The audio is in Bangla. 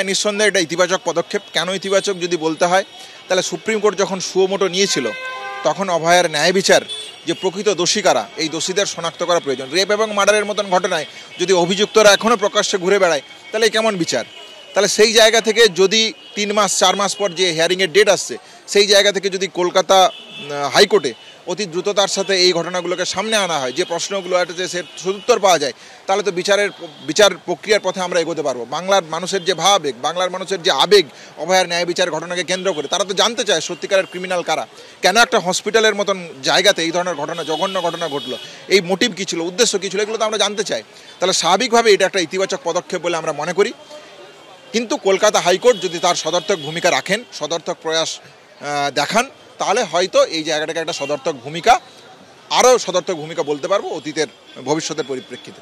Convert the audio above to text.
নিঃসন্দেহে এটা ইতিবাচক পদক্ষেপ। কেন ইতিবাচক যদি বলতে হয়, তাহলে সুপ্রিম কোর্ট যখন সুমোটো নিয়েছিল তখন অভয়ার ন্যায় বিচার যে প্রকৃত দোষী কারা, এই দোষীদের শনাক্ত করা প্রয়োজন। রেপ এবং মার্ডারের মতন ঘটনায় যদি অভিযুক্তরা এখনও প্রকাশ্যে ঘুরে বেড়ায় তাহলে কেমন বিচার? তাহলে সেই জায়গা থেকে যদি 3 মাস 4 মাস পর যে হিয়ারিংয়ের ডেট আসছে, সেই জায়গা থেকে যদি কলকাতা হাইকোর্টে অতি দ্রুততার সাথে এই ঘটনাগুলোকে সামনে আনা হয়, যে প্রশ্নগুলো আছে সে সদুত্তর পাওয়া যায়, তাহলে তো বিচার প্রক্রিয়ার পথে আমরা এগোতে পারবো। বাংলার মানুষের যে ভাবাবেগ, বাংলার মানুষের যে আবেগ অভয়ার ন্যায় বিচার ঘটনাকে কেন্দ্র করে, তারা তো জানতে চায় সত্যিকারের ক্রিমিনাল কারা, কেন একটা হসপিটালের মতন জায়গাতে এই ধরনের ঘটনা, জঘন্য ঘটনা ঘটলো, এই মোটিভ কী ছিল, উদ্দেশ্য কী ছিল, এগুলো তো আমরা জানতে চাই। তাহলে স্বাভাবিকভাবে এটা একটা ইতিবাচক পদক্ষেপ বলে আমরা মনে করি। কিন্তু কলকাতা হাইকোর্ট যদি তার সদর্থক ভূমিকা রাখেন, সদর্থক প্রয়াস দেখান, তাহলে হয়তো এই জায়গাটাকে একটা সদর্থক ভূমিকা, আরও সদর্থক ভূমিকা বলতে পারবো অতীতের ভবিষ্যতের পরিপ্রেক্ষিতে।